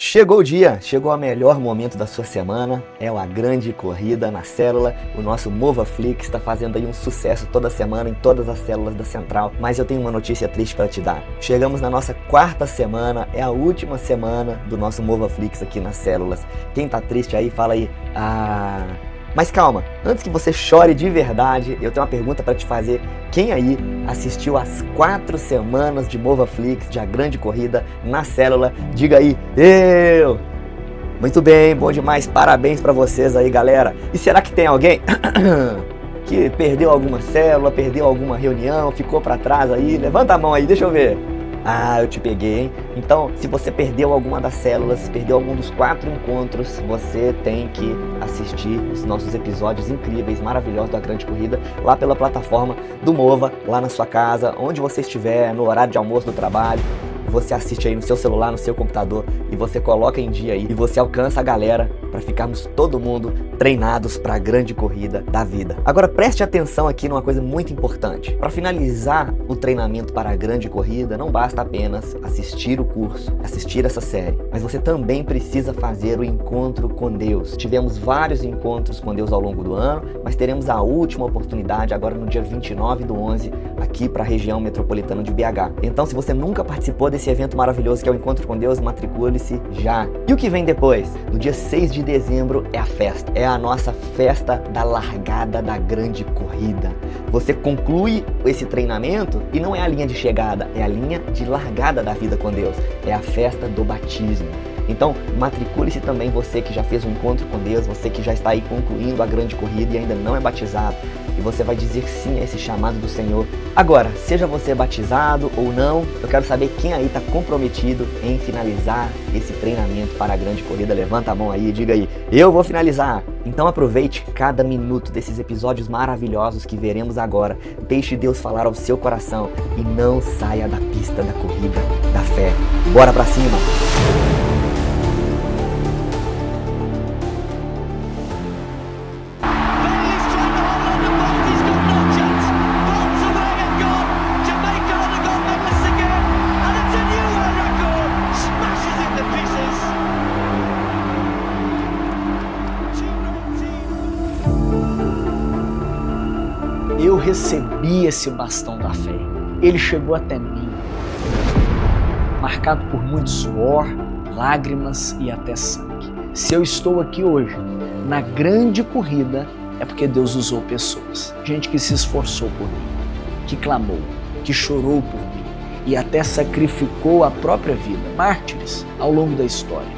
Chegou o dia, chegou o melhor momento da sua semana, é a grande corrida na célula. O nosso MovaFlix está fazendo aí um sucesso toda semana em todas as células da Central, mas eu tenho uma notícia triste para te dar. Chegamos na nossa quarta semana, é a última semana do nosso MovaFlix aqui nas células. Quem tá triste aí, fala aí, Mas calma, antes que você chore de verdade, eu tenho uma pergunta para te fazer. Quem aí assistiu às 4 semanas de MovaFlix, de A Grande Corrida na Célula? Diga aí, eu! Muito bem, bom demais, parabéns para vocês aí, galera. E será que tem alguém que perdeu alguma célula, perdeu alguma reunião, ficou para trás aí? Levanta a mão aí, deixa eu ver. Eu te peguei, hein? Então, se você perdeu alguma das células, perdeu algum dos 4 encontros, você tem que assistir os nossos episódios incríveis, maravilhosos da Grande Corrida, lá pela plataforma do Mova, lá na sua casa, onde você estiver, no horário de almoço, no trabalho. Você assiste aí no seu celular, no seu computador, e você coloca em dia aí, e você alcança a galera para ficarmos todo mundo treinados para a grande corrida da vida. Agora preste atenção aqui numa coisa muito importante. Para finalizar o treinamento para a grande corrida, não basta apenas assistir o curso, assistir essa série, mas você também precisa fazer o encontro com Deus. Tivemos vários encontros com Deus ao longo do ano, mas teremos a última oportunidade agora no dia 29/11, aqui para a região metropolitana de BH. Então, se você nunca participou desse evento maravilhoso que é o Encontro com Deus, matricule-se já. E o que vem depois? No dia 6 de dezembro é a festa. É a nossa festa da largada da grande corrida. Você conclui esse treinamento e não é a linha de chegada, é a linha de largada da vida com Deus. É a festa do batismo. Então, matricule-se também, você que já fez um encontro com Deus, você que já está aí concluindo a grande corrida e ainda não é batizado, e você vai dizer sim a esse chamado do Senhor. Agora, seja você batizado ou não, eu quero saber quem aí está comprometido em finalizar esse treinamento para a grande corrida. Levanta a mão aí e diga aí, eu vou finalizar. Então aproveite cada minuto desses episódios maravilhosos que veremos agora. Deixe Deus falar ao seu coração e não saia da pista da corrida da fé. Bora pra cima! Eu recebi esse bastão da fé. Ele chegou até mim, marcado por muito suor, lágrimas e até sangue. Se eu estou aqui hoje, na grande corrida, é porque Deus usou pessoas. Gente que se esforçou por mim, que clamou, que chorou por mim e até sacrificou a própria vida. Mártires ao longo da história.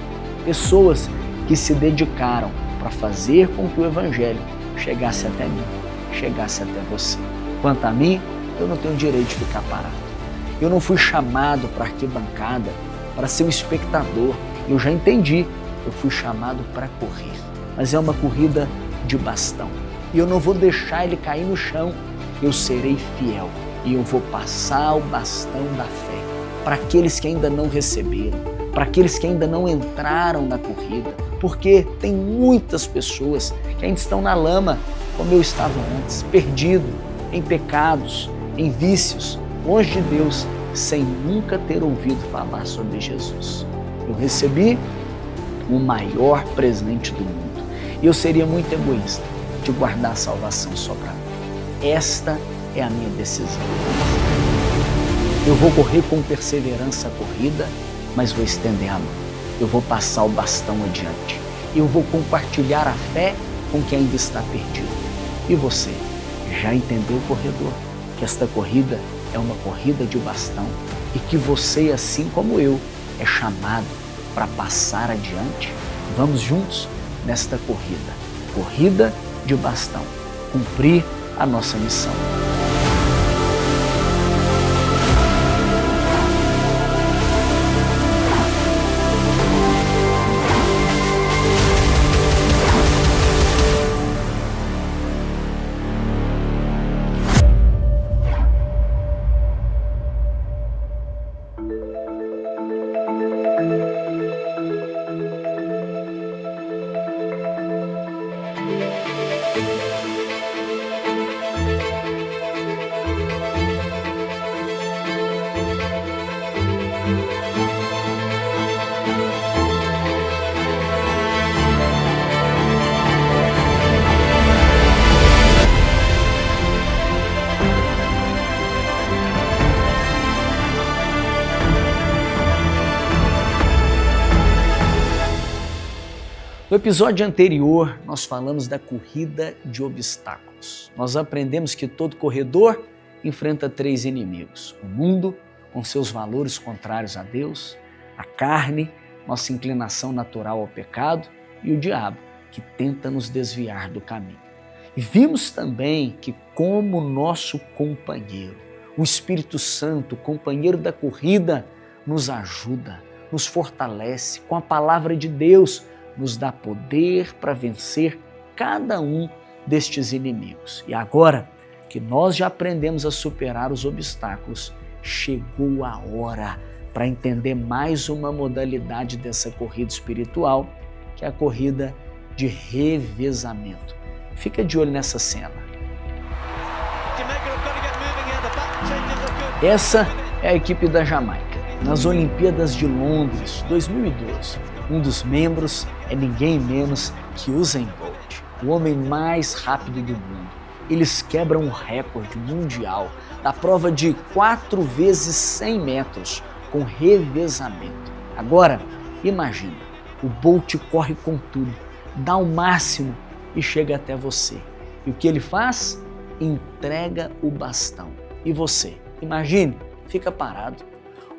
Pessoas que se dedicaram para fazer com que o Evangelho chegasse até mim, chegasse até você. Quanto a mim, eu não tenho direito de ficar parado. Eu não fui chamado para arquibancada, para ser um espectador. Eu já entendi, eu fui chamado para correr. Mas é uma corrida de bastão. E eu não vou deixar ele cair no chão. Eu serei fiel e eu vou passar o bastão da fé para aqueles que ainda não receberam, para aqueles que ainda não entraram na corrida, porque tem muitas pessoas que ainda estão na lama, como eu estava antes, perdido em pecados, em vícios, longe de Deus, sem nunca ter ouvido falar sobre Jesus. Eu recebi o maior presente do mundo e eu seria muito egoísta de guardar a salvação só para mim. Esta é a minha decisão. Eu vou correr com perseverança a corrida, mas vou estender a mão. Eu vou passar o bastão adiante. Eu vou compartilhar a fé com quem ainda está perdido. E você, já entendeu, corredor, que esta corrida é uma corrida de bastão e que você, assim como eu, é chamado para passar adiante? Vamos juntos nesta corrida, corrida de bastão, cumprir a nossa missão. No episódio anterior, nós falamos da corrida de obstáculos. Nós aprendemos que todo corredor enfrenta 3 inimigos: o mundo, com seus valores contrários a Deus, a carne, nossa inclinação natural ao pecado, e o diabo, que tenta nos desviar do caminho. E vimos também que, como nosso companheiro, o Espírito Santo, companheiro da corrida, nos ajuda, nos fortalece com a palavra de Deus, nos dá poder para vencer cada um destes inimigos. E agora que nós já aprendemos a superar os obstáculos, chegou a hora para entender mais uma modalidade dessa corrida espiritual, que é a corrida de revezamento. Fica de olho nessa cena. Essa é a equipe da Jamaica. Nas Olimpíadas de Londres 2012, um dos membros é ninguém menos que Usain Bolt, o homem mais rápido do mundo. Eles quebram o recorde mundial da prova de 4 vezes 100 metros com revezamento. Agora, imagina, o Bolt corre com tudo, dá o máximo e chega até você. E o que ele faz? Entrega o bastão. E você? Imagine, fica parado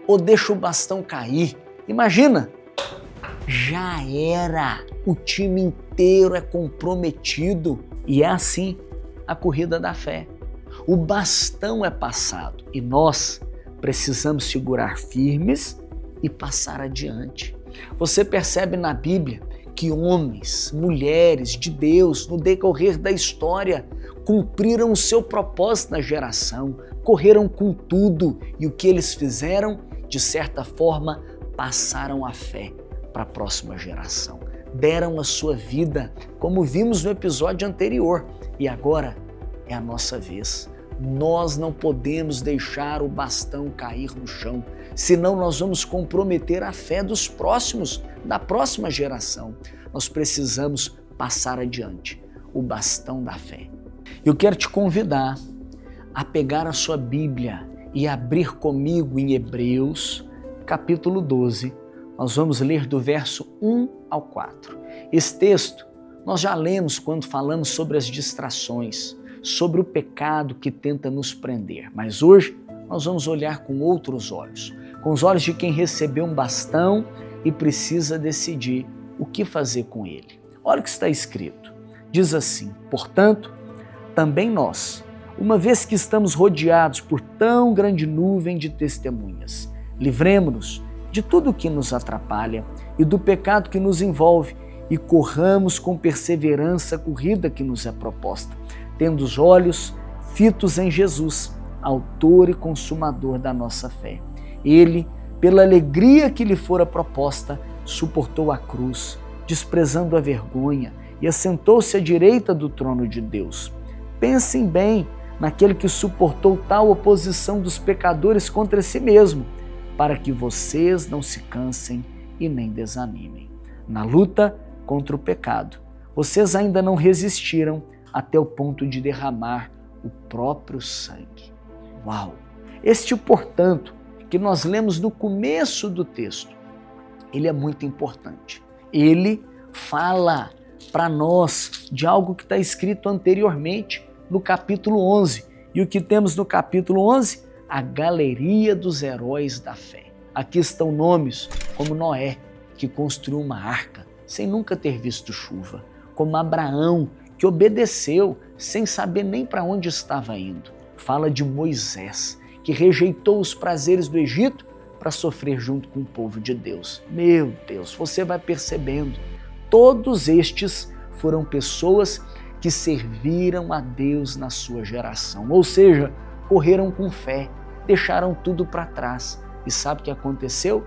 ou deixa o bastão cair. Imagina! Já era! O time inteiro é comprometido e é assim a corrida da fé. O bastão é passado e nós precisamos segurar firmes e passar adiante. Você percebe na Bíblia que homens, mulheres de Deus, no decorrer da história, cumpriram o seu propósito na geração, correram com tudo e o que eles fizeram, de certa forma, passaram a fé para a próxima geração. Deram a sua vida, como vimos no episódio anterior, e agora é a nossa vez. Nós não podemos deixar o bastão cair no chão, senão nós vamos comprometer a fé dos próximos, da próxima geração. Nós precisamos passar adiante o bastão da fé. Eu quero te convidar a pegar a sua Bíblia e abrir comigo em Hebreus, capítulo 12. Nós vamos ler do verso 1 ao 4. Esse texto nós já lemos quando falamos sobre as distrações, sobre o pecado que tenta nos prender. Mas hoje nós vamos olhar com outros olhos, com os olhos de quem recebeu um bastão e precisa decidir o que fazer com ele. Olha o que está escrito. Diz assim: portanto, também nós, uma vez que estamos rodeados por tão grande nuvem de testemunhas, livremo-nos de tudo o que nos atrapalha e do pecado que nos envolve e corramos com perseverança a corrida que nos é proposta, tendo os olhos fitos em Jesus, autor e consumador da nossa fé. Ele, pela alegria que lhe fora proposta, suportou a cruz, desprezando a vergonha, e assentou-se à direita do trono de Deus. Pensem bem naquele que suportou tal oposição dos pecadores contra si mesmo, para que vocês não se cansem e nem desanimem. Na luta contra o pecado, vocês ainda não resistiram até o ponto de derramar o próprio sangue. Uau! Este, portanto, que nós lemos no começo do texto, ele é muito importante. Ele fala para nós de algo que está escrito anteriormente no capítulo 11. E o que temos no capítulo 11? A galeria dos heróis da fé. Aqui estão nomes como Noé, que construiu uma arca sem nunca ter visto chuva, como Abraão, que obedeceu sem saber nem para onde estava indo. Fala de Moisés, que rejeitou os prazeres do Egito para sofrer junto com o povo de Deus. Meu Deus, você vai percebendo, todos estes foram pessoas que serviram a Deus na sua geração, ou seja, correram com fé, deixaram tudo para trás. E sabe o que aconteceu?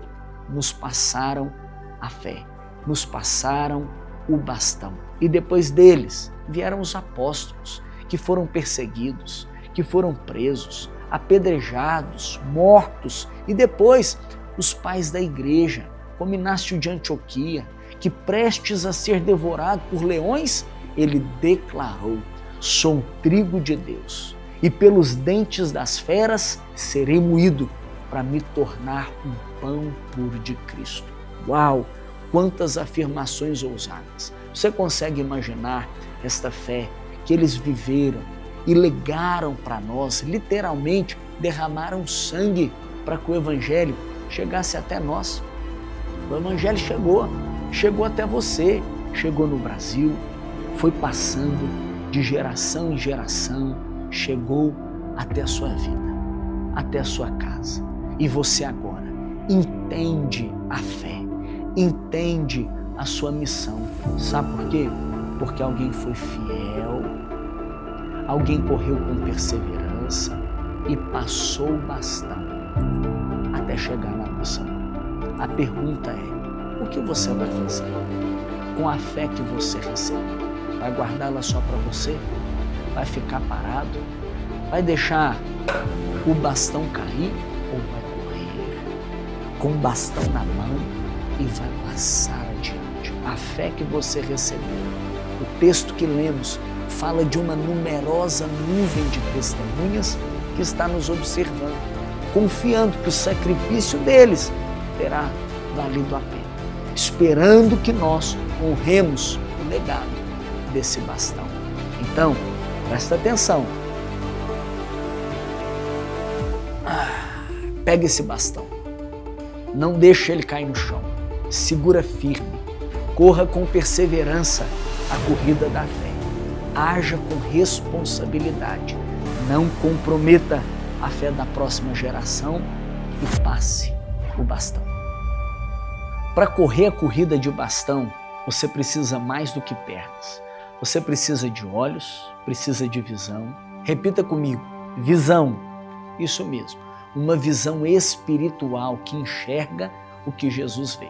Nos passaram a fé, nos passaram o bastão. E depois deles vieram os apóstolos, que foram perseguidos, que foram presos, apedrejados, mortos, e depois os pais da igreja, como Inácio de Antioquia, que prestes a ser devorado por leões, ele declarou: sou o trigo de Deus, e pelos dentes das feras serei moído para me tornar um pão puro de Cristo. Uau! Quantas afirmações ousadas. Você consegue imaginar esta fé que eles viveram e legaram para nós, literalmente derramaram sangue para que o Evangelho chegasse até nós. O Evangelho chegou até você, chegou no Brasil, foi passando de geração em geração, chegou até a sua vida, até a sua casa. E você agora entende a fé, entende a sua missão. Sabe por quê? Porque alguém foi fiel, alguém correu com perseverança e passou o bastão até chegar na nossa mão. A pergunta é, o que você vai fazer com a fé que você recebeu? Vai guardá-la só para você? Vai ficar parado? Vai deixar o bastão cair ou vai correr com o bastão na mão e vai passar adiante? A fé que você recebeu, o texto que lemos fala de uma numerosa nuvem de testemunhas que está nos observando, confiando que o sacrifício deles terá valido a pena, esperando que nós honremos o legado desse bastão. Então, presta atenção. Pega esse bastão, não deixe ele cair no chão, segura firme, corra com perseverança a corrida da fé, haja com responsabilidade, não comprometa a fé da próxima geração e passe o bastão. Para correr a corrida de bastão, você precisa mais do que pernas. Você precisa de olhos, precisa de visão. Repita comigo, visão. Isso mesmo, uma visão espiritual que enxerga o que Jesus vê.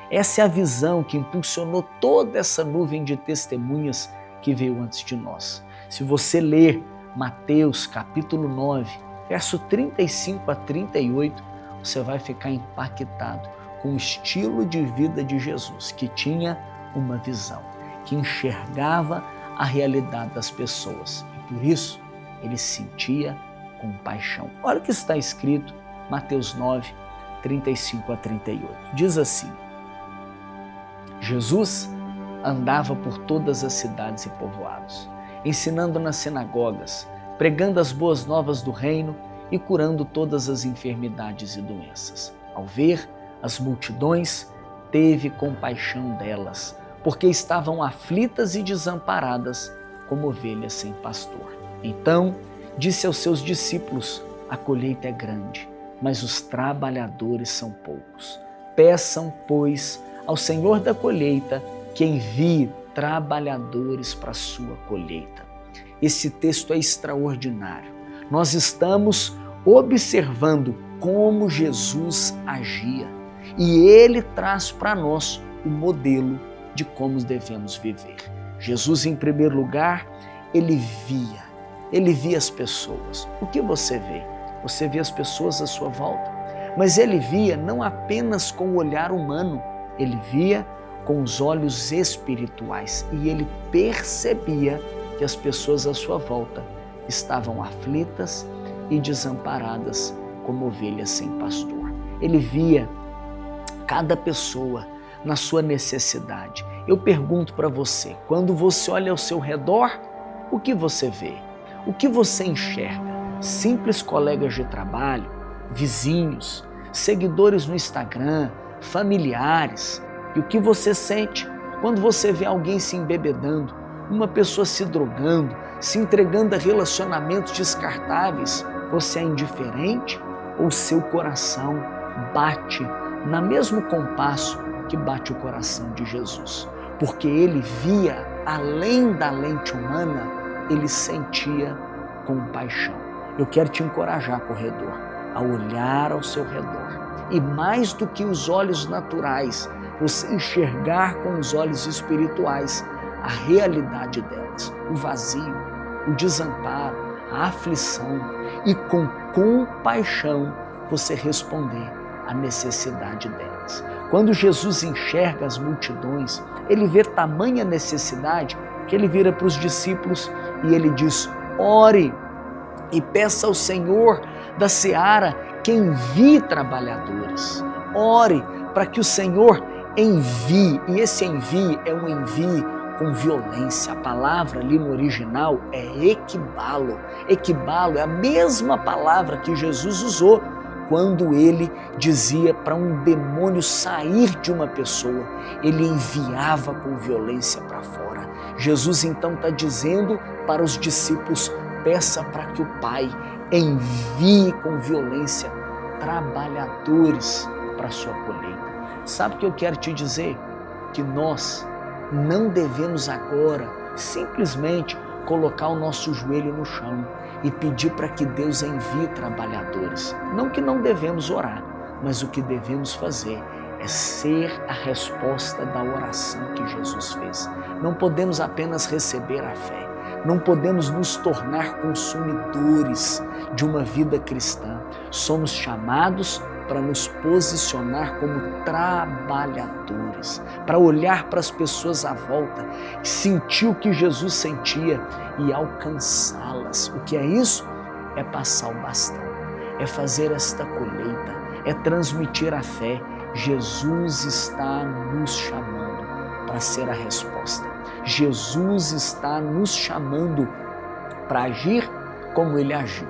Essa é a visão que impulsionou toda essa nuvem de testemunhas que veio antes de nós. Se você ler Mateus capítulo 9, verso 35 a 38, você vai ficar impactado com o estilo de vida de Jesus, que tinha uma visão, que enxergava a realidade das pessoas. E por isso, ele sentia compaixão. Olha o que está escrito, Mateus 9, 35 a 38. Diz assim, Jesus andava por todas as cidades e povoados, ensinando nas sinagogas, pregando as boas novas do reino e curando todas as enfermidades e doenças. Ao ver as multidões, teve compaixão delas, porque estavam aflitas e desamparadas, como ovelhas sem pastor. Então, disse aos seus discípulos, a colheita é grande, mas os trabalhadores são poucos. Peçam, pois, ao Senhor da colheita que envie trabalhadores para a sua colheita. Esse texto é extraordinário. Nós estamos observando como Jesus agia e ele traz para nós o modelo de como devemos viver. Jesus, em primeiro lugar, ele via as pessoas. O que você vê? Você vê as pessoas à sua volta, mas ele via não apenas com o olhar humano, ele via com os olhos espirituais e ele percebia que as pessoas à sua volta estavam aflitas e desamparadas como ovelhas sem pastor. Ele via cada pessoa na sua necessidade. Eu pergunto para você, quando você olha ao seu redor, o que você vê? O que você enxerga? Simples colegas de trabalho, vizinhos, seguidores no Instagram, familiares? E o que você sente quando você vê alguém se embebedando, uma pessoa se drogando, se entregando a relacionamentos descartáveis? Você é indiferente ou seu coração bate no mesmo compasso que bate o coração de Jesus? Porque ele via além da lente humana, ele sentia compaixão. Eu quero te encorajar, corredor, a olhar ao seu redor e mais do que os olhos naturais, você enxergar com os olhos espirituais a realidade delas, o vazio, o desamparo, a aflição e com compaixão você responder à necessidade delas. Quando Jesus enxerga as multidões, ele vê tamanha necessidade que ele vira para os discípulos e ele diz, ore e peça ao Senhor da seara que envie trabalhadores. Ore para que o Senhor envie, e esse envie é um envie com violência. A palavra ali no original é equibalo. Equibalo é a mesma palavra que Jesus usou quando ele dizia para um demônio sair de uma pessoa. Ele enviava com violência para fora. Jesus então está dizendo para os discípulos: peça para que o Pai envie com violência trabalhadores para a sua colheita. Sabe o que eu quero te dizer? Que nós não devemos agora simplesmente colocar o nosso joelho no chão e pedir para que Deus envie trabalhadores. Não que não devemos orar, mas o que devemos fazer é ser a resposta da oração que Jesus fez. Não podemos apenas receber a fé, não podemos nos tornar consumidores de uma vida cristã. Somos chamados para nos posicionar como trabalhadores, para olhar para as pessoas à volta, sentir o que Jesus sentia e alcançá-las. O que é isso? É passar o bastão, é fazer esta colheita, é transmitir a fé. Jesus está nos chamando para ser a resposta. Jesus está nos chamando para agir como Ele agiu,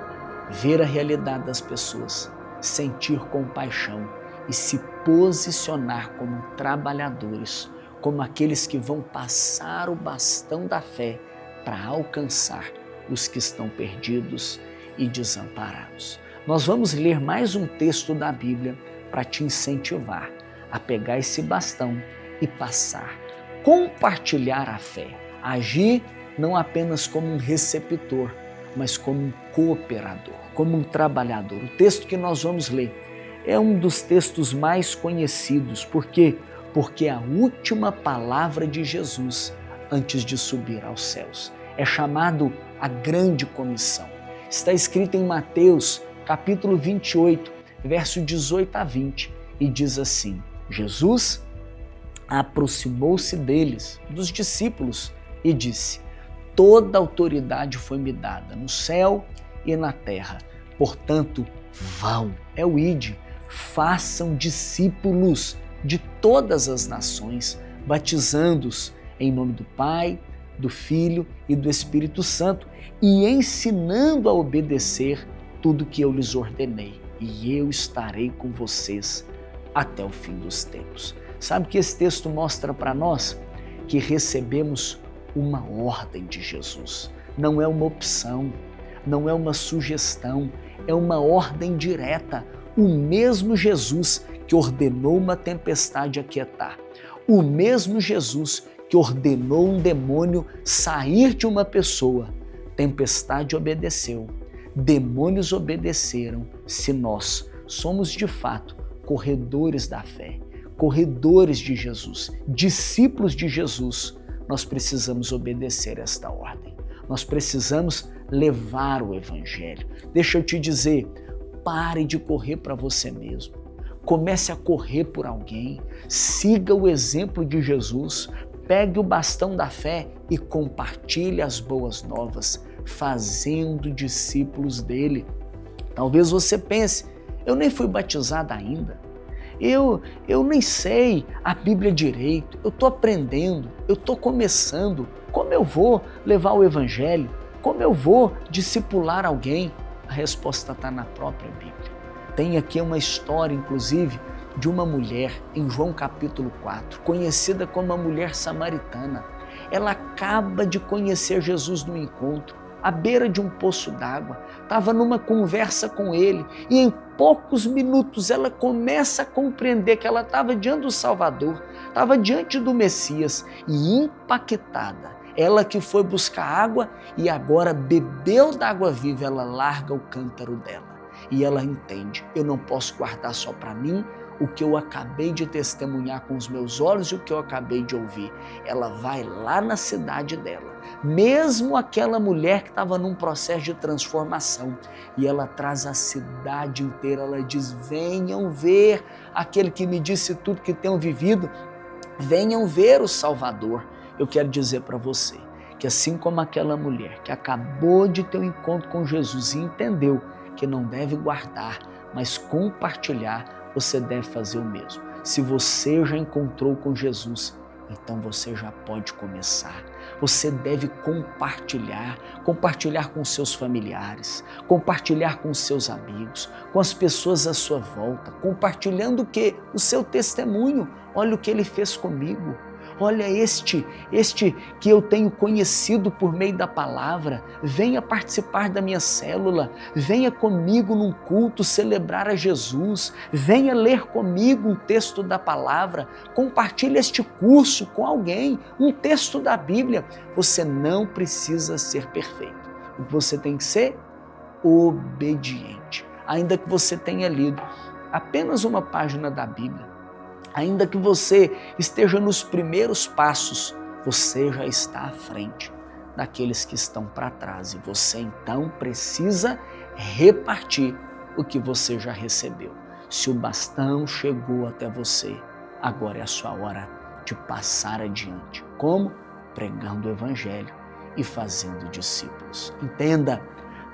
ver a realidade das pessoas, sentir compaixão e se posicionar como trabalhadores, como aqueles que vão passar o bastão da fé para alcançar os que estão perdidos e desamparados. Nós vamos ler mais um texto da Bíblia para te incentivar a pegar esse bastão e passar, compartilhar a fé, agir não apenas como um receptor, mas como um cooperador, como um trabalhador. O texto que nós vamos ler é um dos textos mais conhecidos. Por quê? Porque é a última palavra de Jesus antes de subir aos céus. É chamado a Grande Comissão. Está escrito em Mateus, capítulo 28, verso 18 a 20, e diz assim: Jesus aproximou-se deles, dos discípulos, e disse: toda autoridade foi me dada no céu e na terra. Portanto, vão, é o ide, façam discípulos de todas as nações, batizando-os em nome do Pai, do Filho e do Espírito Santo, e ensinando a obedecer tudo que eu lhes ordenei. E eu estarei com vocês até o fim dos tempos. Sabe o que esse texto mostra para nós? Que recebemos uma ordem de Jesus. Não é uma opção, não é uma sugestão, é uma ordem direta. O mesmo Jesus que ordenou uma tempestade aquietar, o mesmo Jesus que ordenou um demônio sair de uma pessoa, tempestade obedeceu, demônios obedeceram. Se nós somos de fato corredores da fé, corredores de Jesus, discípulos de Jesus, nós precisamos obedecer esta ordem. Nós precisamos levar o Evangelho. Deixa eu te dizer, pare de correr para você mesmo. Comece a correr por alguém. Siga o exemplo de Jesus. Pegue o bastão da fé e compartilhe as boas novas, fazendo discípulos dele. Talvez você pense: eu nem fui batizado ainda. Eu nem sei a Bíblia direito, eu estou aprendendo, eu estou começando. Como eu vou levar o Evangelho? Como eu vou discipular alguém? A resposta está na própria Bíblia. Tem aqui uma história, inclusive, de uma mulher em João capítulo 4, conhecida como a mulher samaritana. Ela acaba de conhecer Jesus no encontro, à beira de um poço d'água, estava numa conversa com ele e em poucos minutos ela começa a compreender que ela estava diante do Salvador, estava diante do Messias e impactada. Ela que foi buscar água e agora bebeu da água viva, ela larga o cântaro dela e ela entende: eu não posso guardar só para mim o que eu acabei de testemunhar com os meus olhos e o que eu acabei de ouvir. Ela vai lá na cidade dela, mesmo aquela mulher que estava num processo de transformação, e ela traz a cidade inteira. Ela diz: venham ver aquele que me disse tudo que tenham vivido, venham ver o Salvador. Eu quero dizer para você que assim como aquela mulher que acabou de ter um encontro com Jesus e entendeu que não deve guardar, mas compartilhar, você deve fazer o mesmo. Se você já encontrou com Jesus, então você já pode começar. Você deve compartilhar com seus familiares, compartilhar com seus amigos, com as pessoas à sua volta, compartilhando o quê? O seu testemunho. Olha o que ele fez comigo. Olha este que eu tenho conhecido por meio da palavra, venha participar da minha célula, venha comigo num culto celebrar a Jesus, venha ler comigo um texto da palavra, compartilhe este curso com alguém, um texto da Bíblia. Você não precisa ser perfeito. O que você tem que ser? Obediente. Ainda que você tenha lido apenas uma página da Bíblia, ainda que você esteja nos primeiros passos, você já está à frente daqueles que estão para trás e você então precisa repartir o que você já recebeu. Se o bastão chegou até você, agora é a sua hora de passar adiante. Como? Pregando o Evangelho e fazendo discípulos. Entenda,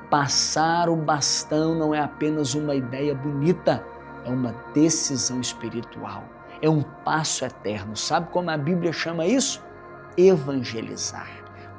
passar o bastão não é apenas uma ideia bonita, é uma decisão espiritual. É um passo eterno. Sabe como a Bíblia chama isso? Evangelizar.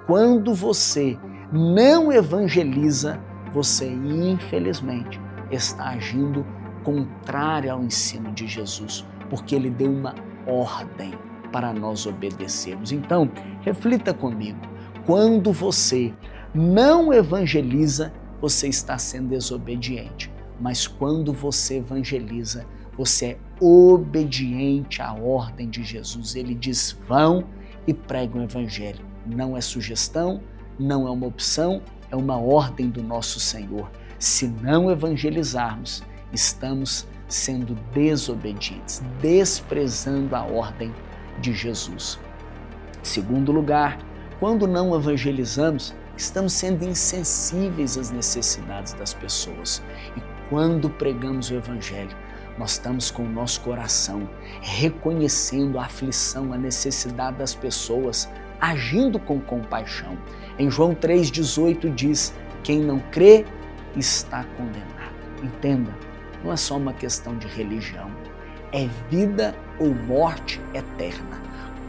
Quando você não evangeliza, você infelizmente está agindo contrário ao ensino de Jesus, porque ele deu uma ordem para nós obedecermos. Então, reflita comigo. Quando você não evangeliza, você está sendo desobediente. Mas quando você evangeliza, você é obediente à ordem de Jesus. Ele diz, vão e preguem o Evangelho. Não é sugestão, não é uma opção, é uma ordem do nosso Senhor. Se não evangelizarmos, estamos sendo desobedientes, desprezando a ordem de Jesus. Segundo lugar, quando não evangelizamos, estamos sendo insensíveis às necessidades das pessoas. E quando pregamos o Evangelho, nós estamos com o nosso coração reconhecendo a aflição, a necessidade das pessoas, agindo com compaixão. Em João 3,18 diz, quem não crê está condenado. Entenda, não é só uma questão de religião, é vida ou morte eterna.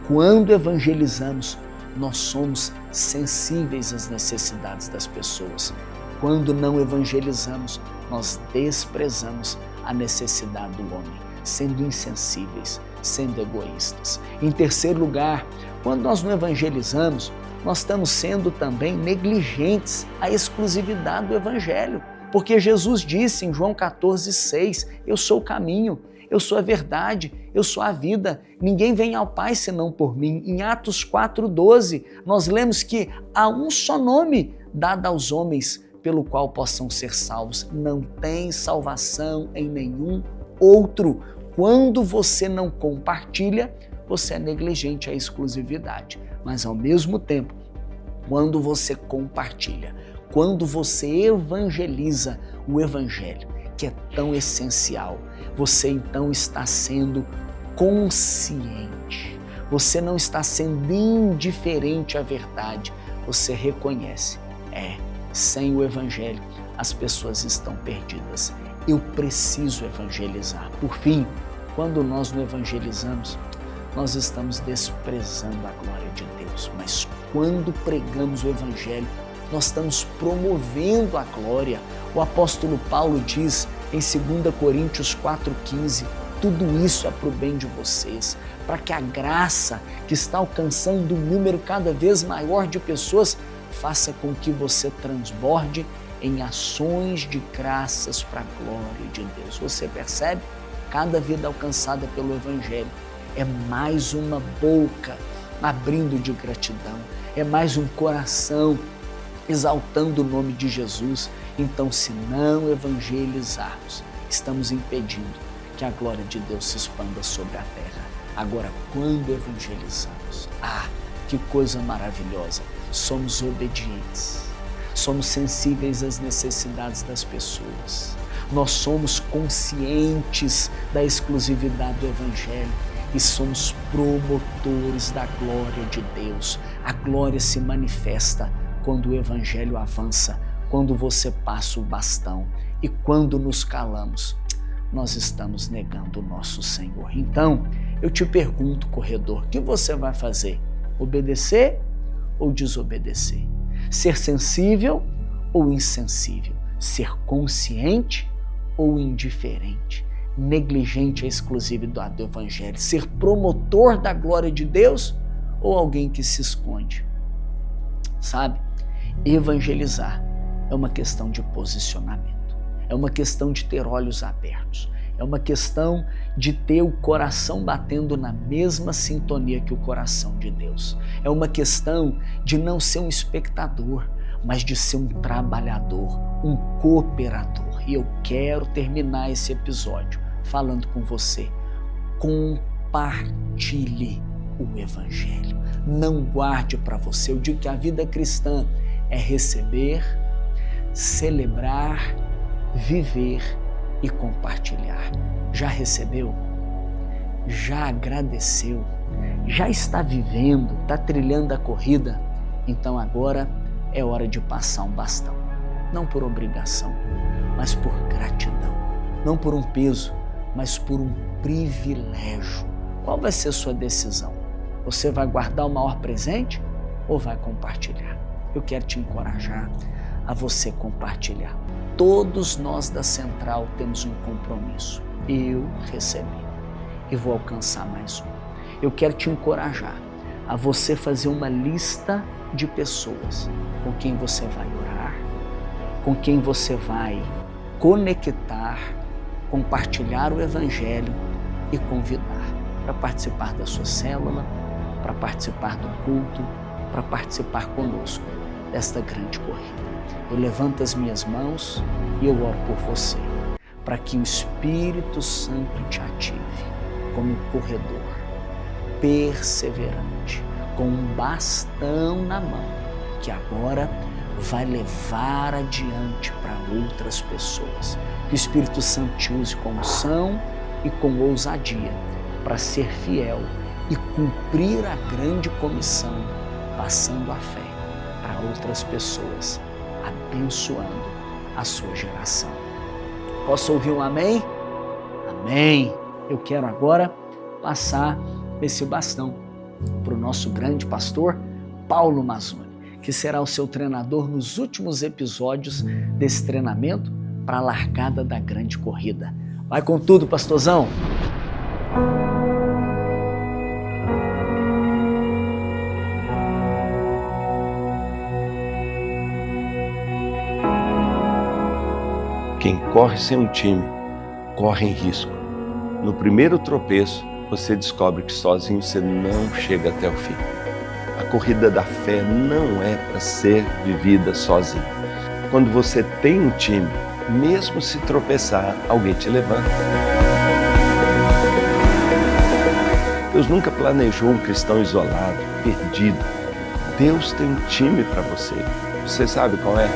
Quando evangelizamos, nós somos sensíveis às necessidades das pessoas. Quando não evangelizamos, nós desprezamos a necessidade do homem, sendo insensíveis, sendo egoístas. Em terceiro lugar, quando nós não evangelizamos, nós estamos sendo também negligentes à exclusividade do Evangelho. Porque Jesus disse em João 14,6, eu sou o caminho, eu sou a verdade, eu sou a vida, ninguém vem ao Pai senão por mim. Em Atos 4,12, nós lemos que há um só nome dado aos homens pelo qual possam ser salvos. Não tem salvação em nenhum outro. Quando você não compartilha, você é negligente à exclusividade. Mas ao mesmo tempo, quando você compartilha, quando você evangeliza o Evangelho, que é tão essencial, você então está sendo consciente. Você não está sendo indiferente à verdade. Você reconhece, sem o Evangelho, as pessoas estão perdidas. Eu preciso evangelizar. Por fim, quando nós não evangelizamos, nós estamos desprezando a glória de Deus. Mas quando pregamos o Evangelho, nós estamos promovendo a glória. O apóstolo Paulo diz em 2 Coríntios 4,15, tudo isso é para o bem de vocês, para que a graça que está alcançando um número cada vez maior de pessoas faça com que você transborde em ações de graças para a glória de Deus. Você percebe? Cada vida alcançada pelo Evangelho é mais uma boca abrindo de gratidão, é mais um coração exaltando o nome de Jesus. Então, se não evangelizarmos, estamos impedindo que a glória de Deus se expanda sobre a terra. Agora, quando evangelizamos, que coisa maravilhosa! Somos obedientes, somos sensíveis às necessidades das pessoas, nós somos conscientes da exclusividade do Evangelho e somos promotores da glória de Deus. A glória se manifesta quando o Evangelho avança, quando você passa o bastão e quando nos calamos. nós estamos negando o nosso Senhor. Então, eu te pergunto, corredor, o que você vai fazer? Obedecer ou desobedecer? Ser sensível ou insensível? Ser consciente ou indiferente? Negligente à exclusividade do Evangelho? Ser promotor da glória de Deus ou alguém que se esconde? Sabe, evangelizar é uma questão de posicionamento, é uma questão de ter olhos abertos, é uma questão de ter o coração batendo na mesma sintonia que o coração de Deus. É uma questão de não ser um espectador, mas de ser um trabalhador, um cooperador. E eu quero terminar esse episódio falando com você. Compartilhe o Evangelho. Não guarde para você. Eu digo que a vida cristã é receber, celebrar, viver e compartilhar. Já recebeu? Já agradeceu? Já está vivendo? Está trilhando a corrida? Então agora é hora de passar um bastão. Não por obrigação, mas por gratidão. Não por um peso, mas por um privilégio. Qual vai ser a sua decisão? Você vai guardar o maior presente ou vai compartilhar? Eu quero te encorajar a você compartilhar. Todos nós da Central temos um compromisso. Eu recebi e vou alcançar mais um. Eu quero te encorajar a você fazer uma lista de pessoas com quem você vai orar, com quem você vai conectar, compartilhar o Evangelho e convidar para participar da sua célula, para participar do culto, para participar conosco desta grande corrida. Eu levanto as minhas mãos e eu oro por você, para que o Espírito Santo te ative como um corredor perseverante, com um bastão na mão, que agora vai levar adiante para outras pessoas. Que o Espírito Santo te use com unção e com ousadia para ser fiel e cumprir a grande comissão, passando a fé para outras pessoas, abençoando a sua geração. Posso ouvir um amém? Amém! Eu quero agora passar esse bastão para o nosso grande pastor Paulo Mazzoni, que será o seu treinador nos últimos episódios desse treinamento para a largada da grande corrida. Vai com tudo, pastorzão! Quem corre sem um time, corre em risco. No primeiro tropeço, você descobre que sozinho você não chega até o fim. A corrida da fé não é para ser vivida sozinho. Quando você tem um time, mesmo se tropeçar, alguém te levanta. Deus nunca planejou um cristão isolado, perdido. Deus tem um time para você. Você sabe qual é?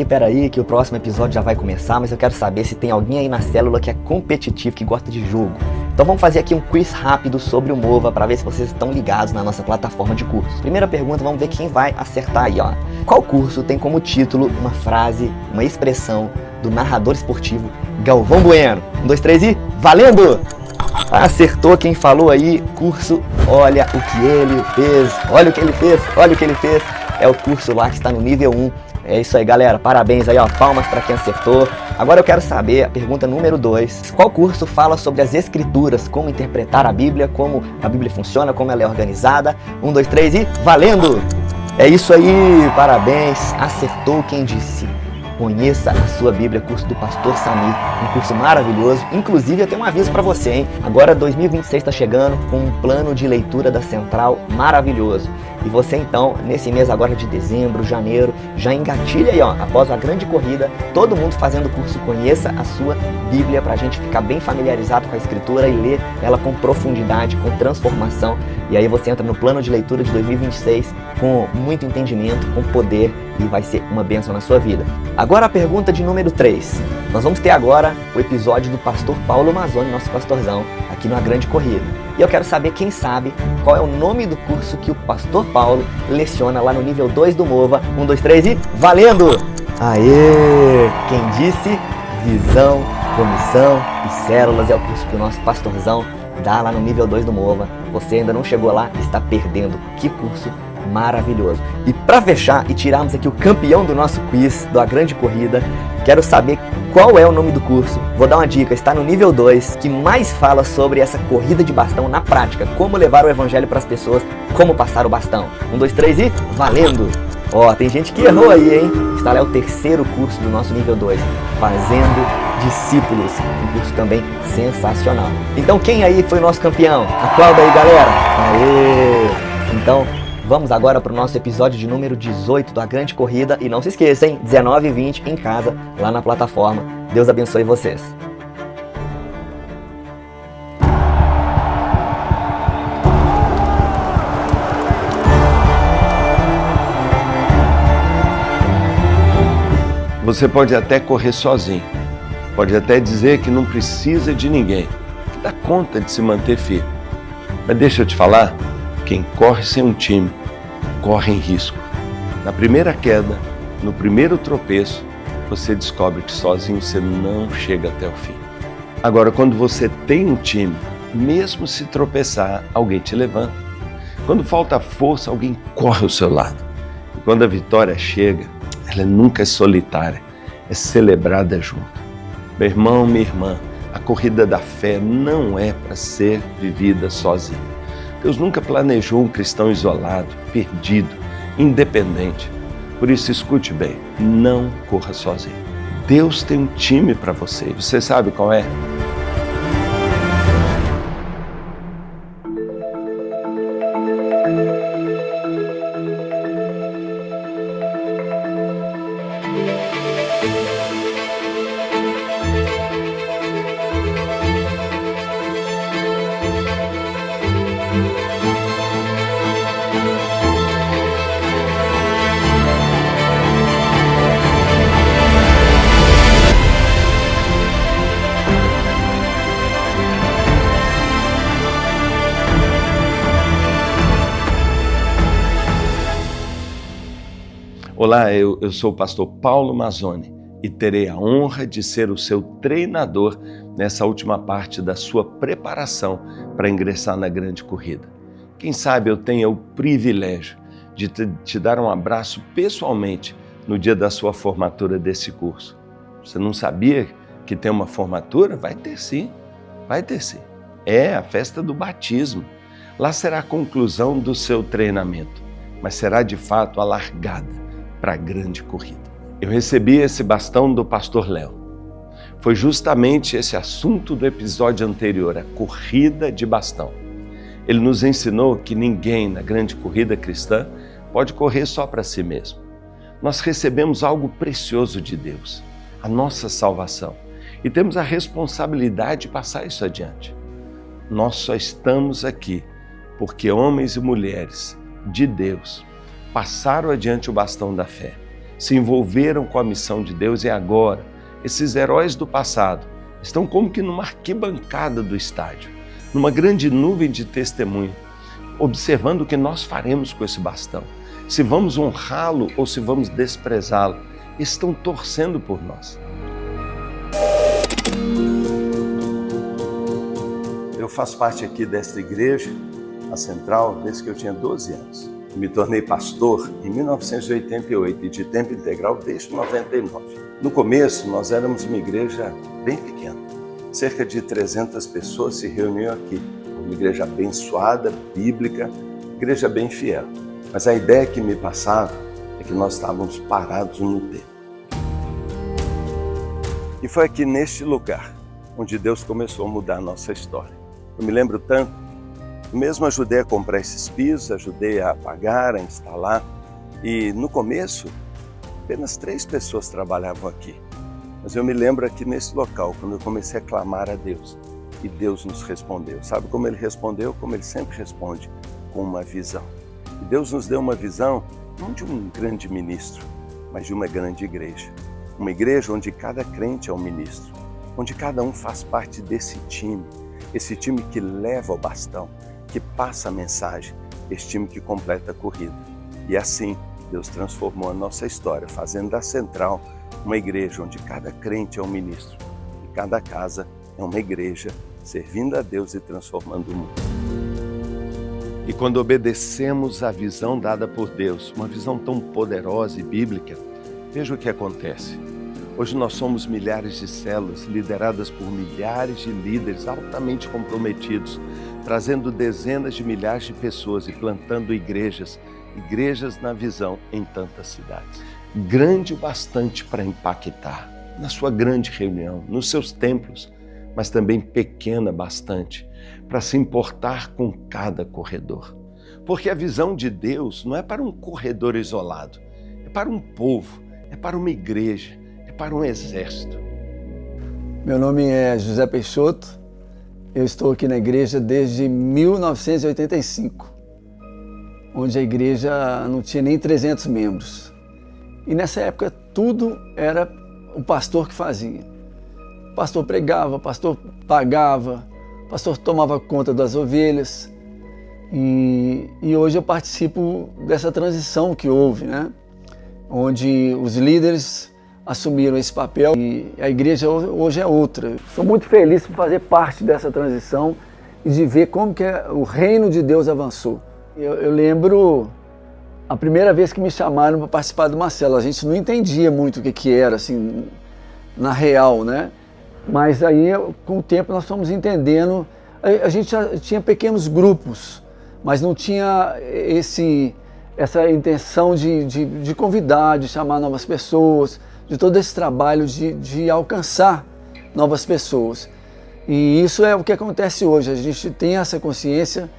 Peraí, que o próximo episódio já vai começar, mas eu quero saber se tem alguém aí na célula que é competitivo, que gosta de jogo. Então vamos fazer aqui um quiz rápido sobre o Mova para ver se vocês estão ligados na nossa plataforma de curso. Primeira pergunta, vamos ver quem vai acertar aí, ó. Qual curso tem como título uma frase, uma expressão do narrador esportivo Galvão Bueno? 1, 2, 3 e valendo! Acertou quem falou aí, curso Olha o que ele fez, olha o que ele fez, olha o que ele fez. É o curso lá que está no nível 1. É isso aí, galera. Parabéns aí, ó. Palmas para quem acertou. Agora eu quero saber a pergunta número 2. Qual curso fala sobre as escrituras, como interpretar a Bíblia, como a Bíblia funciona, como ela é organizada? 1, 2, 3 e valendo! É isso aí, parabéns. Acertou quem disse. Conheça a sua Bíblia, curso do Pastor Samir, um curso maravilhoso. Inclusive, eu tenho um aviso para você, hein? Agora 2026 está chegando com um plano de leitura da Central maravilhoso. E você então, nesse mês agora de dezembro, janeiro, já engatilha aí, após a grande corrida, todo mundo fazendo o curso Conheça a Sua Bíblia, pra gente ficar bem familiarizado com a Escritura e ler ela com profundidade, com transformação. E aí você entra no plano de leitura de 2026 com muito entendimento, com poder, e vai ser uma bênção na sua vida. Agora a pergunta de número 3. Nós vamos ter agora o episódio do pastor Paulo Mazzoni, nosso pastorzão, aqui na Grande Corrida. E eu quero saber, quem sabe, qual é o nome do curso que o pastor Paulo leciona lá no nível 2 do MOVA. 1, 2, 3 e valendo! Aê! Quem disse? Visão, comissão e células é o curso que o nosso pastorzão dá lá no nível 2 do MOVA. Você ainda não chegou lá, está perdendo. Que curso maravilhoso! E para fechar e tirarmos aqui o campeão do nosso quiz da Grande Corrida, quero saber qual é o nome do curso. Vou dar uma dica, está no nível 2, que mais fala sobre essa corrida de bastão na prática, como levar o evangelho para as pessoas, como passar o bastão. 1, 2, 3 e valendo! Tem gente que errou aí, hein? Está lá o terceiro curso do nosso nível 2, Fazendo Discípulos, um curso também sensacional. Então quem aí foi o nosso campeão? Aplauda aí, galera! Aê! Então, vamos agora para o nosso episódio de número 18 da Grande Corrida. E não se esqueça, hein? 19 e 20 em casa, lá na plataforma. Deus abençoe vocês. Você pode até correr sozinho, pode até dizer que não precisa de ninguém, que dá conta de se manter firme. Mas deixa eu te falar, quem corre sem um time, corre em risco. Na primeira queda, no primeiro tropeço, você descobre que sozinho você não chega até o fim. Agora, quando você tem um time, mesmo se tropeçar, alguém te levanta. Quando falta força, alguém corre ao seu lado. E quando a vitória chega, ela nunca é solitária, é celebrada junto. Meu irmão, minha irmã, a corrida da fé não é para ser vivida sozinho. Deus nunca planejou um cristão isolado, perdido, independente. Por isso, escute bem, não corra sozinho. Deus tem um time para você. Você sabe qual é? Olá, eu sou o pastor Paulo Mazzoni e terei a honra de ser o seu treinador nessa última parte da sua preparação para ingressar na Grande Corrida. Quem sabe eu tenha o privilégio de te dar um abraço pessoalmente no dia da sua formatura desse curso. Você não sabia que tem uma formatura? Vai ter sim, vai ter sim. É a festa do batismo. Lá será a conclusão do seu treinamento, mas será de fato a largada para a Grande Corrida. Eu recebi esse bastão do pastor Léo. Foi justamente esse assunto do episódio anterior, a corrida de bastão. Ele nos ensinou que ninguém na Grande Corrida cristã pode correr só para si mesmo. Nós recebemos algo precioso de Deus, a nossa salvação, e temos a responsabilidade de passar isso adiante. Nós só estamos aqui porque homens e mulheres de Deus passaram adiante o bastão da fé, se envolveram com a missão de Deus e agora, esses heróis do passado estão como que numa arquibancada do estádio, numa grande nuvem de testemunho, observando o que nós faremos com esse bastão, se vamos honrá-lo ou se vamos desprezá-lo. Estão torcendo por nós. Eu faço parte aqui desta igreja, a Central, desde que eu tinha 12 anos. Me tornei pastor em 1988 e de tempo integral desde 99. No começo, nós éramos uma igreja bem pequena. Cerca de 300 pessoas se reuniam aqui. Uma igreja abençoada, bíblica, igreja bem fiel. Mas a ideia que me passava é que nós estávamos parados no tempo. E foi aqui neste lugar onde Deus começou a mudar a nossa história. Eu me lembro tanto Eu mesmo ajudei a comprar esses pisos, ajudei a pagar, a instalar. E no começo, apenas 3 pessoas trabalhavam aqui. Mas eu me lembro aqui nesse local, quando eu comecei a clamar a Deus. E Deus nos respondeu. Sabe como Ele respondeu? Como Ele sempre responde, com uma visão. E Deus nos deu uma visão, não de um grande ministro, mas de uma grande igreja. Uma igreja onde cada crente é um ministro, onde cada um faz parte desse time. Esse time que leva o bastão, que passa a mensagem, esse time que completa a corrida. E assim, Deus transformou a nossa história, fazendo da Central uma igreja onde cada crente é um ministro e cada casa é uma igreja, servindo a Deus e transformando o mundo. E quando obedecemos à visão dada por Deus, uma visão tão poderosa e bíblica, veja o que acontece. Hoje nós somos milhares de células lideradas por milhares de líderes altamente comprometidos, trazendo dezenas de milhares de pessoas e plantando igrejas na visão em tantas cidades. Grande o bastante para impactar, na sua grande reunião, nos seus templos, mas também pequena bastante para se importar com cada corredor. Porque a visão de Deus não é para um corredor isolado, é para um povo, é para uma igreja, é para um exército. Meu nome é José Peixoto, eu estou aqui na igreja desde 1985, onde a igreja não tinha nem 300 membros. E nessa época tudo era o pastor que fazia. O pastor pregava, o pastor pagava, o pastor tomava conta das ovelhas. E hoje eu participo dessa transição que houve, né? Onde os líderes assumiram esse papel e a igreja hoje é outra. Sou muito feliz por fazer parte dessa transição e de ver como que o reino de Deus avançou. Eu lembro a primeira vez que me chamaram para participar de uma célula. A gente não entendia muito o que era, assim, na real, né? Mas aí, com o tempo, nós fomos entendendo. A gente já tinha pequenos grupos, mas não tinha essa intenção de convidar, de chamar novas pessoas, de todo esse trabalho de alcançar novas pessoas. E isso é o que acontece hoje. A gente tem essa consciência,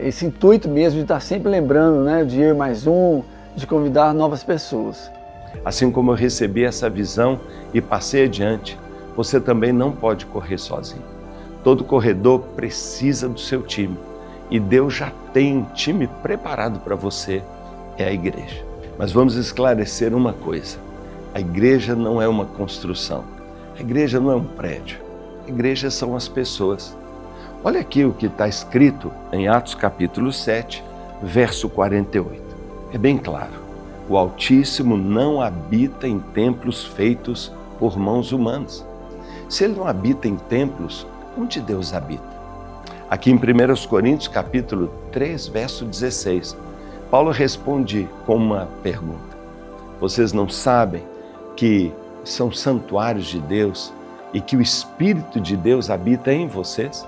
esse intuito mesmo de estar sempre lembrando, né, de ir mais um, de convidar novas pessoas. Assim como eu recebi essa visão e passei adiante, você também não pode correr sozinho. Todo corredor precisa do seu time. E Deus já tem um time preparado para você, é a igreja. Mas vamos esclarecer uma coisa. A igreja não é uma construção. A igreja não é um prédio. A igreja são as pessoas. Olha aqui o que está escrito em Atos capítulo 7, verso 48. É bem claro. O Altíssimo não habita em templos feitos por mãos humanas. Se Ele não habita em templos, onde Deus habita? Aqui em 1 Coríntios capítulo 3, verso 16, Paulo responde com uma pergunta. Vocês não sabem que são santuários de Deus e que o Espírito de Deus habita em vocês?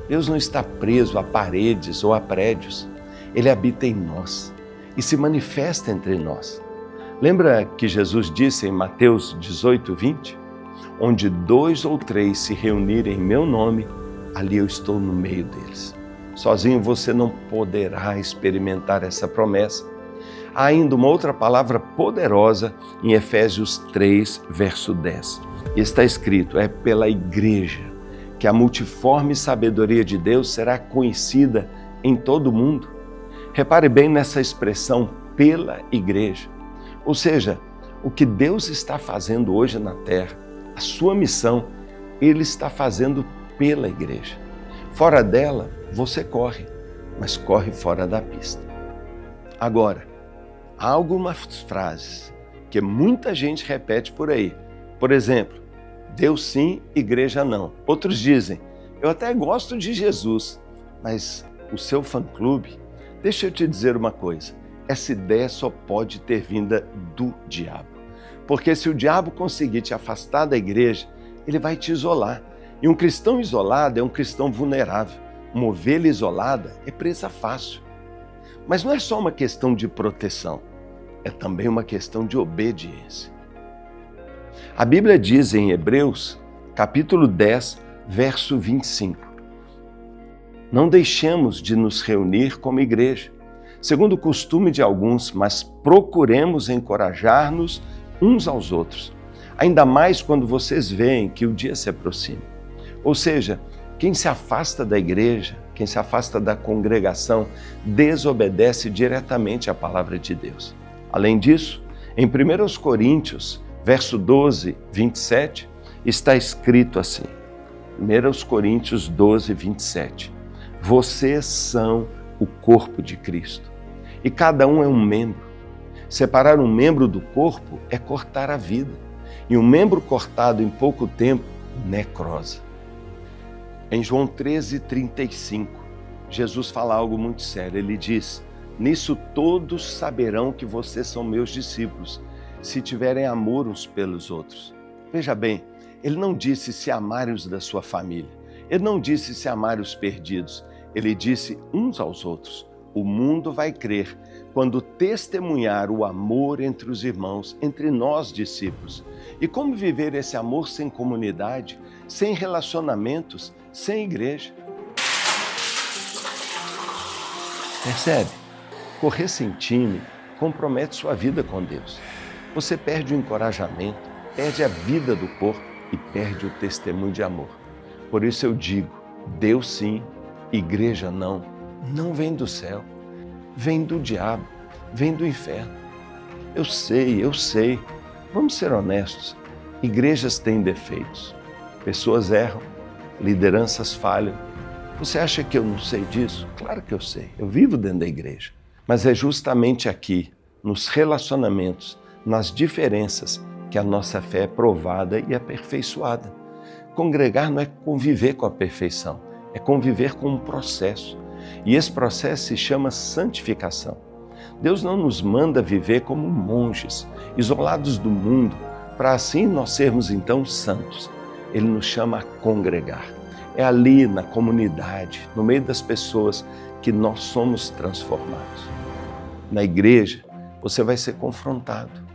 Deus não está preso a paredes ou a prédios. Ele habita em nós e se manifesta entre nós. Lembra que Jesus disse em Mateus 18, 20? Onde 2 ou 3 se reunirem em meu nome, ali eu estou no meio deles. Sozinho você não poderá experimentar essa promessa. Há ainda uma outra palavra poderosa em Efésios 3, verso 10. E está escrito, é pela igreja que a multiforme sabedoria de Deus será conhecida em todo o mundo. Repare bem nessa expressão, pela igreja. Ou seja, o que Deus está fazendo hoje na terra, a sua missão, Ele está fazendo pela igreja. Fora dela, você corre, mas corre fora da pista. Agora, há algumas frases que muita gente repete por aí. Por exemplo, Deus sim, igreja não. Outros dizem, eu até gosto de Jesus, mas o seu fã-clube, deixa eu te dizer uma coisa, essa ideia só pode ter vinda do diabo. Porque se o diabo conseguir te afastar da igreja, ele vai te isolar. E um cristão isolado é um cristão vulnerável. Uma ovelha isolada é presa fácil. Mas não é só uma questão de proteção, é também uma questão de obediência. A Bíblia diz em Hebreus, capítulo 10, verso 25. Não deixemos de nos reunir como igreja, segundo o costume de alguns, mas procuremos encorajar-nos uns aos outros, ainda mais quando vocês veem que o dia se aproxima. Ou seja, quem se afasta da igreja, quem se afasta da congregação, desobedece diretamente à palavra de Deus. Além disso, em 1 Coríntios, verso 12, 27, está escrito assim, 1 Coríntios 12, 27, vocês são o corpo de Cristo e cada um é um membro. Separar um membro do corpo é cortar a vida, e um membro cortado em pouco tempo, necrosa. Em João 13:35, Jesus fala algo muito sério. Ele diz, nisso todos saberão que vocês são meus discípulos, se tiverem amor uns pelos outros. Veja bem, ele não disse se amarem os da sua família. Ele não disse se amarem os perdidos. Ele disse uns aos outros. O mundo vai crer quando testemunhar o amor entre os irmãos, entre nós discípulos. E como viver esse amor sem comunidade, sem relacionamentos, sem igreja? Percebe? Correr sem time compromete sua vida com Deus. Você perde o encorajamento, perde a vida do corpo e perde o testemunho de amor. Por isso eu digo, Deus sim, igreja não, não vem do céu, vem do diabo, vem do inferno. Eu sei, vamos ser honestos, igrejas têm defeitos, pessoas erram, lideranças falham. Você acha que eu não sei disso? Claro que eu sei, eu vivo dentro da igreja. Mas é justamente aqui, nos relacionamentos, nas diferenças, que a nossa fé é provada e aperfeiçoada. Congregar não é conviver com a perfeição, é conviver com um processo. E esse processo se chama santificação. Deus não nos manda viver como monges, isolados do mundo, para assim nós sermos então santos. Ele nos chama a congregar. É ali na comunidade, no meio das pessoas, que nós somos transformados. Na igreja, você vai ser confrontado.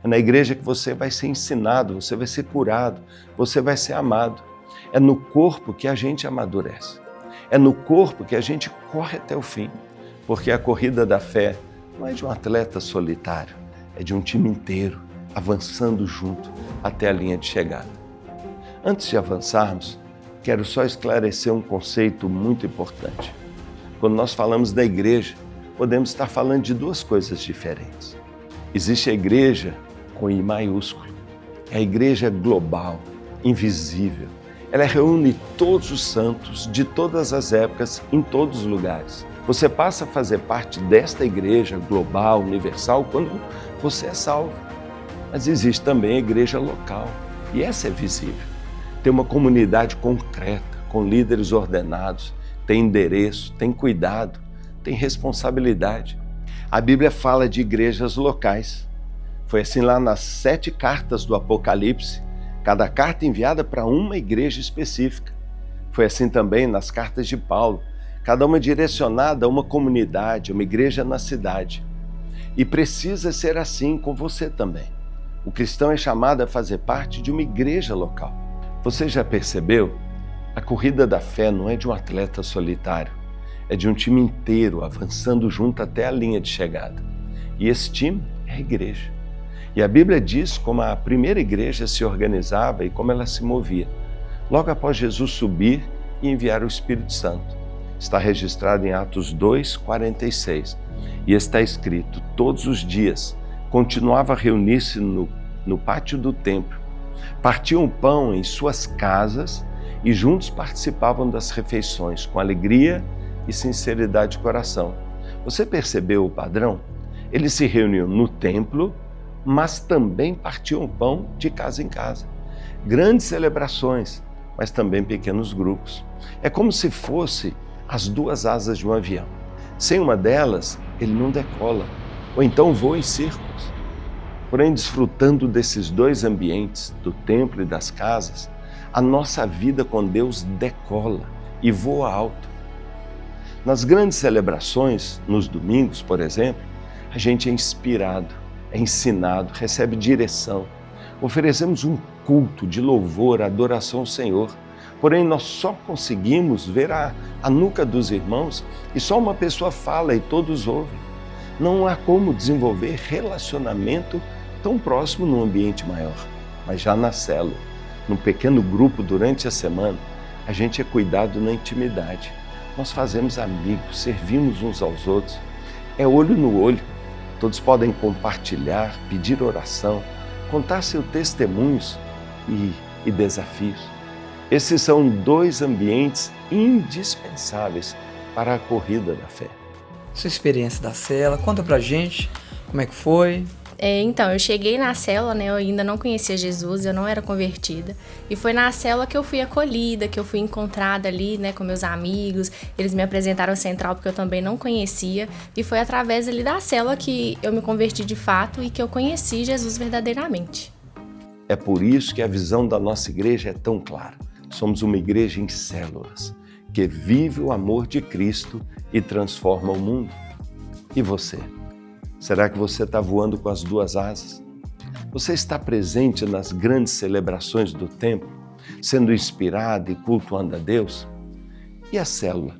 É na igreja que você vai ser ensinado, você vai ser curado, você vai ser amado. É no corpo que a gente amadurece. É no corpo que a gente corre até o fim. Porque a corrida da fé não é de um atleta solitário, é de um time inteiro, avançando junto até a linha de chegada. Antes de avançarmos, quero só esclarecer um conceito muito importante. Quando nós falamos da igreja, podemos estar falando de duas coisas diferentes. Existe a igreja com I maiúsculo, é a igreja global, invisível. Ela reúne todos os santos de todas as épocas, em todos os lugares. Você passa a fazer parte desta igreja global, universal, quando você é salvo. Mas existe também a igreja local, e essa é visível. Tem uma comunidade concreta, com líderes ordenados, tem endereço, tem cuidado, tem responsabilidade. A Bíblia fala de igrejas locais. Foi assim lá nas 7 cartas do Apocalipse, cada carta enviada para uma igreja específica. Foi assim também nas cartas de Paulo, cada uma direcionada a uma comunidade, uma igreja na cidade. E precisa ser assim com você também. O cristão é chamado a fazer parte de uma igreja local. Você já percebeu? A corrida da fé não é de um atleta solitário, é de um time inteiro avançando junto até a linha de chegada. E esse time é a igreja. E a Bíblia diz como a primeira igreja se organizava e como ela se movia. Logo após Jesus subir e enviar o Espírito Santo. Está registrado em Atos 2:46. E está escrito, todos os dias, continuava a reunir-se no pátio do templo. Partiam o pão em suas casas e juntos participavam das refeições com alegria e sinceridade de coração. Você percebeu o padrão? Eles se reuniam no templo, mas também partiam o pão de casa em casa. Grandes celebrações, mas também pequenos grupos. É como se fosse as duas asas de um avião. Sem uma delas, ele não decola, ou então voa em círculos. Porém, desfrutando desses dois ambientes, do templo e das casas, a nossa vida com Deus decola e voa alto. Nas grandes celebrações, nos domingos, por exemplo, a gente é inspirado, é ensinado, recebe direção. Oferecemos um culto de louvor, adoração ao Senhor, Porém, nós só conseguimos ver a nuca dos irmãos e só uma pessoa fala e todos ouvem. Não há como desenvolver relacionamento tão próximo num ambiente maior. Mas já na célula, num pequeno grupo durante a semana, a gente é cuidado na intimidade. Nós fazemos amigos, servimos uns aos outros. É olho no olho. Todos podem compartilhar, pedir oração, contar seus testemunhos e desafios. Esses são 2 ambientes indispensáveis para a corrida da fé. Sua experiência da célula, conta pra gente como é que foi. Então, eu cheguei na célula, né, eu ainda não conhecia Jesus, eu não era convertida. E foi na célula que eu fui acolhida, que eu fui encontrada ali, né, com meus amigos. Eles me apresentaram a central porque eu também não conhecia. E foi através ali da célula que eu me converti de fato e que eu conheci Jesus verdadeiramente. É por isso que a visão da nossa igreja é tão clara. Somos uma igreja em células, que vive o amor de Cristo e transforma o mundo. E você? Será que você está voando com as 2 asas? Você está presente nas grandes celebrações do templo, sendo inspirado e cultuando a Deus? E a célula?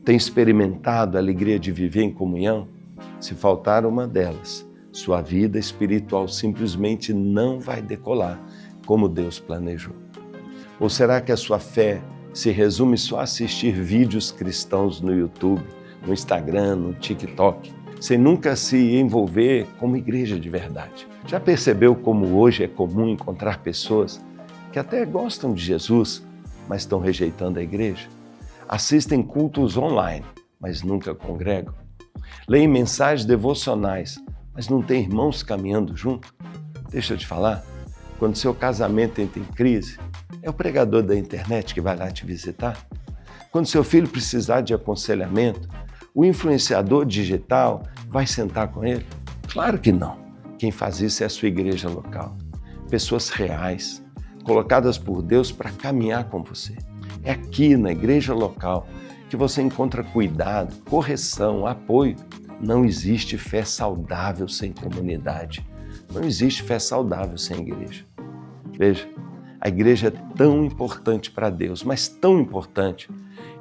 Tem experimentado a alegria de viver em comunhão? Se faltar uma delas, sua vida espiritual simplesmente não vai decolar como Deus planejou. Ou será que a sua fé se resume só a assistir vídeos cristãos no YouTube, no Instagram, no TikTok, sem nunca se envolver como igreja de verdade? Já percebeu como hoje é comum encontrar pessoas que até gostam de Jesus, mas estão rejeitando a igreja? Assistem cultos online, mas nunca congregam? Leem mensagens devocionais, mas não têm irmãos caminhando junto? Deixa eu te falar, quando seu casamento entra em crise, é o pregador da internet que vai lá te visitar? Quando seu filho precisar de aconselhamento, o influenciador digital vai sentar com ele? Claro que não. Quem faz isso é a sua igreja local. Pessoas reais, colocadas por Deus para caminhar com você. É aqui na igreja local que você encontra cuidado, correção, apoio. Não existe fé saudável sem comunidade. Não existe fé saudável sem igreja. Veja, a igreja é tão importante para Deus, mas tão importante,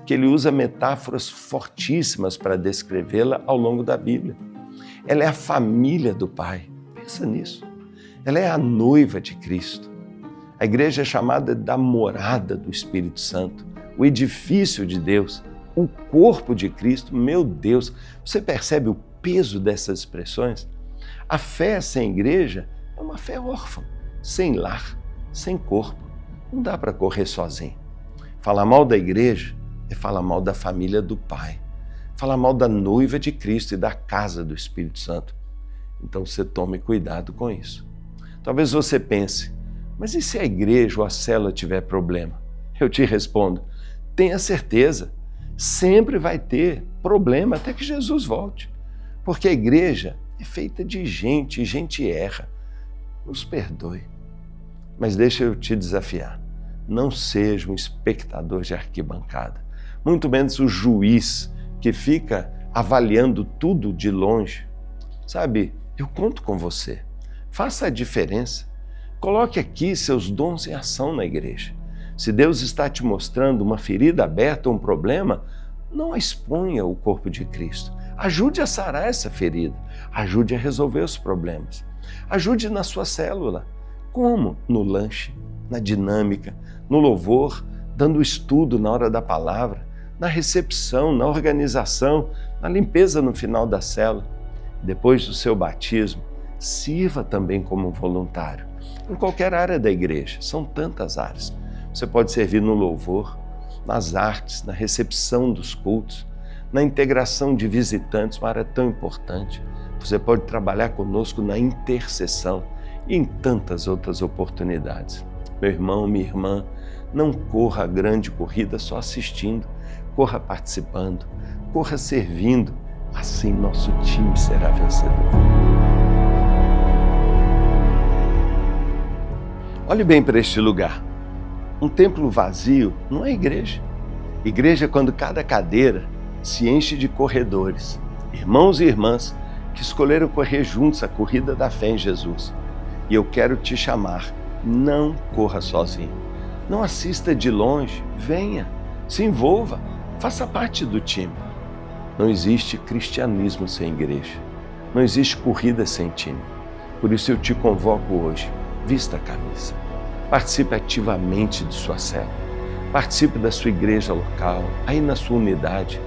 que ele usa metáforas fortíssimas para descrevê-la ao longo da Bíblia. Ela é a família do Pai. Pensa nisso. Ela é a noiva de Cristo. A igreja é chamada da morada do Espírito Santo, o edifício de Deus, o corpo de Cristo. Meu Deus, você percebe o peso dessas expressões? A fé sem igreja é uma fé órfã, sem lar, sem corpo. Não dá para correr sozinho. Falar mal da igreja é falar mal da família do Pai. Falar mal da noiva de Cristo e da casa do Espírito Santo. Então você tome cuidado com isso. Talvez você pense, mas e se a igreja ou a célula tiver problema? Eu te respondo, tenha certeza, sempre vai ter problema até que Jesus volte. Porque a igreja é feita de gente e gente erra. Nos perdoe. Mas deixa eu te desafiar. Não seja um espectador de arquibancada. Muito menos o juiz que fica avaliando tudo de longe. Sabe, eu conto com você. Faça a diferença. Coloque aqui seus dons em ação na igreja. Se Deus está te mostrando uma ferida aberta ou um problema, não exponha o corpo de Cristo. Ajude a sarar essa ferida. Ajude a resolver os problemas. Ajude na sua célula. Como? No lanche, na dinâmica, no louvor, dando estudo na hora da palavra, na recepção, na organização, na limpeza no final da célula. Depois do seu batismo, sirva também como voluntário. Em qualquer área da igreja, são tantas áreas. Você pode servir no louvor, nas artes, na recepção dos cultos, na integração de visitantes, uma área tão importante. Você pode trabalhar conosco na intercessão e em tantas outras oportunidades. Meu irmão, minha irmã, não corra a grande corrida só assistindo, corra participando, corra servindo, assim nosso time será vencedor. Olhe bem para este lugar. Um templo vazio não é igreja. Igreja é quando cada cadeira se enche de corredores, irmãos e irmãs que escolheram correr juntos a corrida da fé em Jesus. E eu quero te chamar, não corra sozinho. Não assista de longe, venha, se envolva, faça parte do time. Não existe cristianismo sem igreja, não existe corrida sem time. Por isso eu te convoco hoje, vista a camisa, participe ativamente de sua célula, participe da sua igreja local, aí na sua unidade,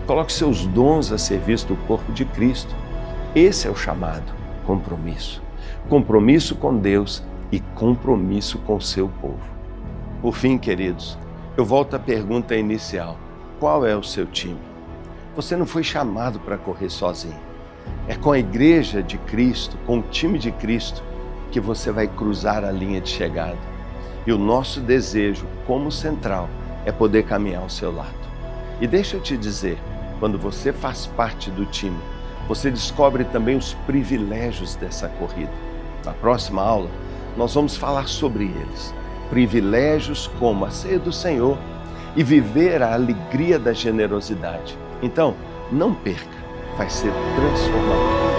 coloque seus dons a serviço do corpo de Cristo. Esse é o chamado compromisso. Compromisso com Deus e compromisso com o seu povo. Por fim, queridos, eu volto à pergunta inicial. Qual é o seu time? Você não foi chamado para correr sozinho. É com a igreja de Cristo, com o time de Cristo, que você vai cruzar a linha de chegada. E o nosso desejo, como central, é poder caminhar ao seu lado. E deixa eu te dizer, quando você faz parte do time, você descobre também os privilégios dessa corrida. Na próxima aula, nós vamos falar sobre eles. Privilégios como a ceia do Senhor e viver a alegria da generosidade. Então, não perca, vai ser transformador.